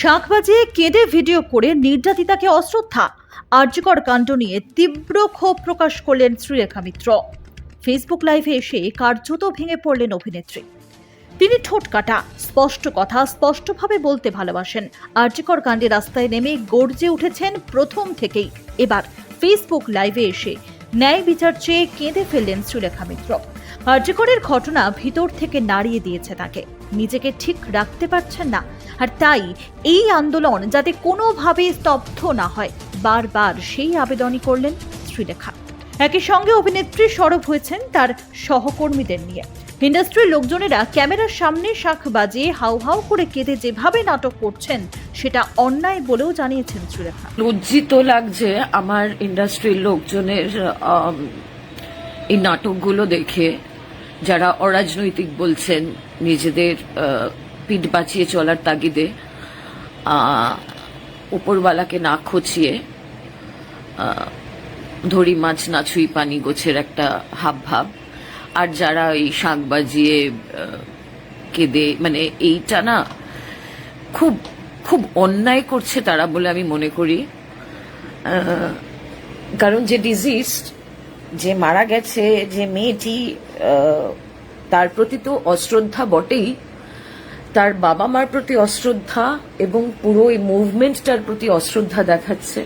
শাঁখ বাজিয়ে কেঁদে ভিডিও করে নির্যাতিতাকে অশ্রদ্ধা। আরজিকর কাণ্ড নিয়ে তীব্র ক্ষোভ প্রকাশ করলেন শ্রীলেখা মিত্র। ফেসবুক লাইভে এসে কার্যত ভেঙে পড়লেন অভিনেত্রী। তিনি ঠোঁট কাটা, স্পষ্ট কথা স্পষ্টভাবে বলতে ভালোবাসেন। আরজিকর কাণ্ডে রাস্তায় নেমে গর্জে উঠেছেন প্রথম থেকেই। এবার ফেসবুক লাইভে এসে ন্যায় বিচার চেয়ে কেঁদে ফেললেন শ্রীলেখা মিত্র। আরজিকরের ঘটনা ভিতর থেকে নাড়িয়ে দিয়েছে তাকে। নিজেকে ঠিক রাখতে পারছেন না, আর তাই এই আন্দোলন যাতে কোনোভাবে স্তব্ধ না হয়, বারবার সেই আবেদনই করলেন শ্রীলেখা। একই সঙ্গে অভিনেত্রী সরব হয়েছেন তার সহকর্মীদের নিয়ে। ইন্ডাস্ট্রির লোকজনেরা ক্যামেরার সামনে শাঁখ বাজিয়ে হাউ হাউ করে কেঁদে যেভাবে নাটক করছেন সেটা অন্যায় বলেও জানিয়েছেন শ্রীলেখা। লজ্জিত লাগছে আমার ইন্ডাস্ট্রির লোকজনের এই নাটকগুলো দেখে, যারা অরাজনৈতিক বলছেন, নিজেদের পিঠ বাঁচিয়ে চলার তাগিদে উপরওয়ালাকে না খচিয়ে ধরি মাছ না ছুঁই পানি গোছের একটা হাব ভাব, আর যারা এই শাঁখ বাজিয়ে কেঁদে, মানে এইটা না খুব খুব অন্যায় করছে তারা বলে আমি মনে করি। কারণ যে ডিজিজ, যে মারা গেছে, যে মেয়েটি, তার প্রতি তো অশ্রদ্ধা বটেই, তার বাবা মার প্রতি অশ্রদ্ধা এবং পুরো এই মুভমেন্টটার প্রতি অশ্রদ্ধা দেখাচ্ছে।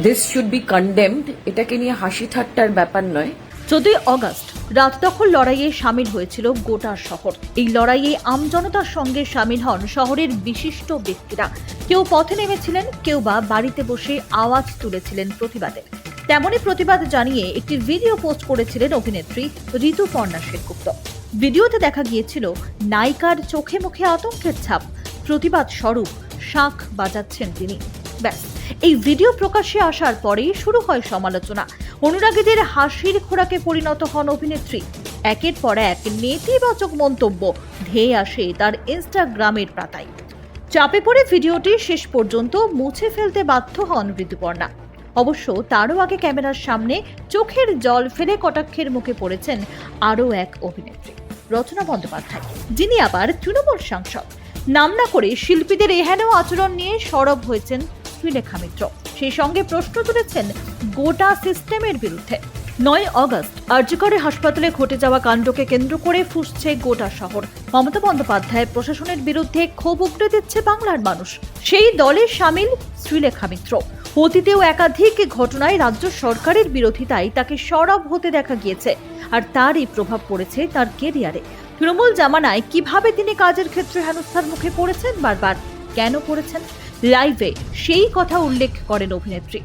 This should be condemned. এটাকে নিয়ে হাসি ঠাট্টার ব্যাপার নয়। 14 অগস্ট রাত দখল লড়াইয়ে সামিল হয়েছিল গোটা শহর। এই লড়াইয়ে আমজনতার সঙ্গে সামিল হন শহরের বিশিষ্ট ব্যক্তিরা। কেউ পথে নেমেছিলেন, কেউ বা বাড়িতে বসে আওয়াজ তুলেছিলেন প্রতিবাদের। তেমনই প্রতিবাদ জানিয়ে একটি ভিডিও পোস্ট করেছিলেন অভিনেত্রী ঋতুপর্ণা সেনগুপ্ত। ভিডিওতে দেখা গিয়েছিল নায়িকার চোখে মুখে আতঙ্কের ছাপ। প্রতিবাদ স্বরূপ শাঁখ বাজাচ্ছেন তিনি। ব্যাস, এই ভিডিও প্রকাশ্যে আসার পরেই শুরু হয় সমালোচনা। অনুরাগীদের হাসির খোরাকে পরিণত হন অভিনেত্রী। একের পর এক নেতিবাচক মন্তব্য ধেয়ে আসে তার ইনস্টাগ্রামের পাতায়। চাপে পড়ে ভিডিওটি শেষ পর্যন্ত মুছে ফেলতে বাধ্য হন ঋতুপর্ণা। অবশ্য তারও আগে ক্যামেরার সামনে চোখের জল ফেলে কটাক্ষের মুখে পড়েছেন আরও এক অভিনেত্রী, রচনা বন্দ্যোপাধ্যায়, যিনি আবার তৃণমূল সাংসদ। নাম না করে শিল্পীদের এহেন আচরণ নিয়ে সরব হয়েছেন শ্রীলেখা মিত্র। সেই সঙ্গে প্রশ্ন তুলেছেন গোটা সিস্টেমের বিরুদ্ধে। 9 অগস্ট আরজিকরে হাসপাতালে ঘটে যাওয়া কাণ্ডকে কেন্দ্র করে ফুঁসছে গোটা শহর। মমতা বন্দ্যোপাধ্যায় প্রশাসনের বিরুদ্ধে ক্ষোভ উগড়ে দিচ্ছে বাংলার মানুষ। সেই দলে সামিল শ্রীলেখা মিত্র। অতীতেও একাধিক ঘটনায় রাজ্য সরকারের বিরোধিতায় তাকে সরব হতে দেখা গিয়েছে, আর তারই প্রভাব পড়েছে তার কেরিয়ারে। তৃণমূল জামানায় কিভাবে তিনি কাজের ক্ষেত্রে হেনস্থার মুখে পড়েছেন, বারবার কেন পড়েছেন, লাইভে সেই কথা উল্লেখ করেন অভিনেত্রী।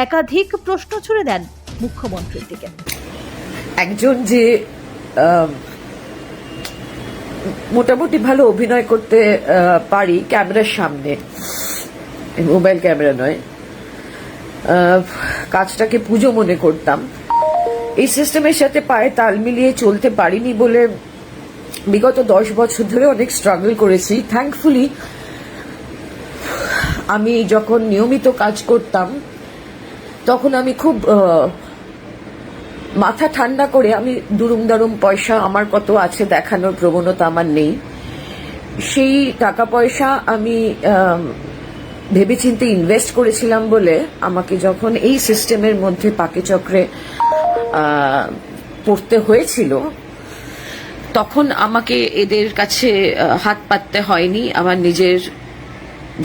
একাধিক প্রশ্ন ছুড়ে দেন মুখ্যমন্ত্রীর দিকে। একজন যে মোটামুটি ভালো অভিনয় করতে পারি ক্যামেরার সামনে, মোবাইল ক্যামেরা নয়, কাজটাকে পুজো মনে করতাম। এই সিস্টেমের সাথে পায়ে তাল মিলিয়ে চলতে পারিনি বলে বিগত 10 বছর ধরে অনেক স্ট্রাগল করেছি। থ্যাঙ্কফুলি আমি যখন নিয়মিত কাজ করতাম তখন আমি খুব মাথা ঠান্ডা করে, আমি দুরুম দারুম পয়সা আমার কত আছে দেখানোর প্রবণতা আমার নেই। সেই টাকা পয়সা আমি ভেবেচিন্তে ইনভেস্ট করেছিলাম বলে আমাকে যখন এই সিস্টেমের মধ্যে পাকে চক্রে পড়তে হয়েছিল, তখন আমাকে এদের কাছে হাত পাততে হয়নি। আমার নিজের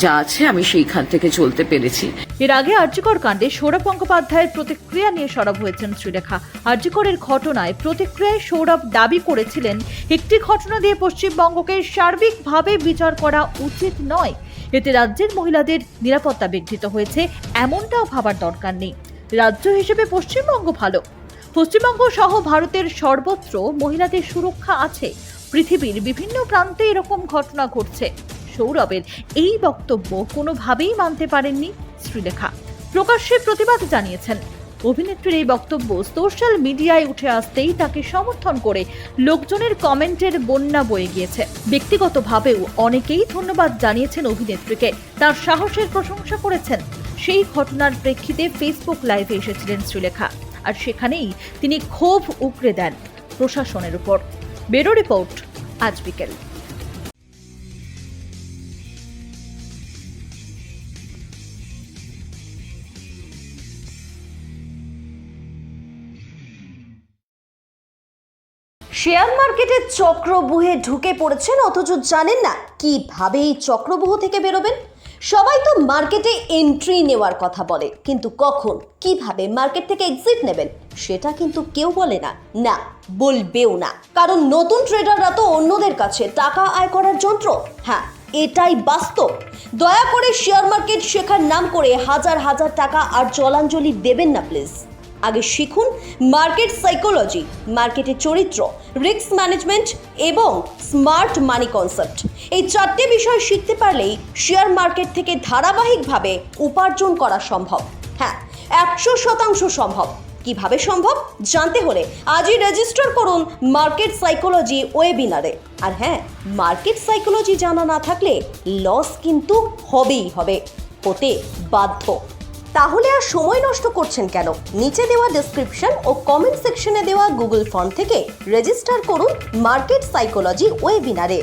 যা আছে আমি সেইখান থেকে চলতে পেরেছি। এর আগে আরজিকর কাণ্ডে সৌরভ গঙ্গোপাধ্যায়ের প্রতিক্রিয়া নিয়ে সরব হয়েছেন শ্রীলেখা। আরজিকরের ঘটনায় প্রতিক্রিয়ায় সৌরভ দাবি করেছিলেন, একটি ঘটনা দিয়ে পশ্চিমবঙ্গকে সার্বিকভাবে বিচার করা উচিত নয়। এতে রাজ্যের মহিলাদের নিরাপত্তা বিঘ্নিত হয়েছে, এমনটাও ভাবার দরকার নেই। রাজ্য হিসেবে পশ্চিমবঙ্গ ভালো। পশ্চিমবঙ্গ সহ ভারতের সর্বত্র মহিলাদের সুরক্ষা আছে। পৃথিবীর বিভিন্ন প্রান্তে এরকম ঘটনা ঘটছে। সৌরভের এই বক্তব্য কোনোভাবেই মানতে পারেননি শ্রীলেখা। প্রকাশ্যে প্রতিবাদ জানিয়েছেন। অভিনেত্রীর এই বক্তব্য সোশ্যাল মিডিয়ায় উঠে আসতেই তাকে সমর্থন করে লোকজনের কমেন্টের বন্যা বয়ে গিয়েছে। ব্যক্তিগতভাবেও অনেকেই ধন্যবাদ জানিয়েছেন অভিনেত্রীকে, তার সাহসের প্রশংসা করেছেন। সেই ঘটনার প্রেক্ষিতে ফেসবুক লাইভে এসেছিলেন শ্রীলেখা, আর সেখানেই তিনি ক্ষোভ উগরে দেন প্রশাসনের উপর। ব্যুরো রিপোর্ট, আজ বিকেল। শেয়ার মার্কেটের চক্রব্যূহে ঢুকে পড়েছেন অথচ জানেন না কিভাবে এই চক্রব্যূহ থেকে বেরোবেন। সবাই তো মার্কেটে এন্ট্রি নেওয়ার কথা বলে, কিন্তু কখন কিভাবে মার্কেট থেকে এক্সিট নেবেন সেটা কিন্তু কেউ বলে না, না বলবেও না। কারণ নতুন ট্রেডাররা তো অন্যদের কাছে টাকা আয় করার যন্ত্র। হ্যাঁ, এটাই বাস্তব। দয়া করে শেয়ার মার্কেট শেখার নাম করে হাজার হাজার টাকা আর জলাঞ্জলি দেবেন না প্লিজ। আগে শিখুন মার্কেট সাইকোলজি, মার্কেটের চরিত্র, রিস্ক ম্যানেজমেন্ট এবং স্মার্ট মানি কনসেপ্ট। এই চারটে বিষয় শিখতে পারলেই শেয়ার মার্কেট থেকে ধারাবাহিকভাবে উপার্জন করা সম্ভব। হ্যাঁ, 100% সম্ভব। কিভাবে সম্ভব জানতে হলে আজই রেজিস্টার করুন মার্কেট সাইকোলজি ওয়েবিনারে। আর হ্যাঁ, মার্কেট সাইকোলজি জানা না থাকলে লস কিন্তু হবেই হবে, হতে বাধ্য। তাহলে আর সময় নষ্ট করছেন কেন? নিচে দেওয়া ডেসক্রিপশন ও কমেন্ট সেকশনে দেওয়া গুগল ফর্ম থেকে রেজিস্টার করুন মার্কেট সাইকোলজি ওয়েবিনারে।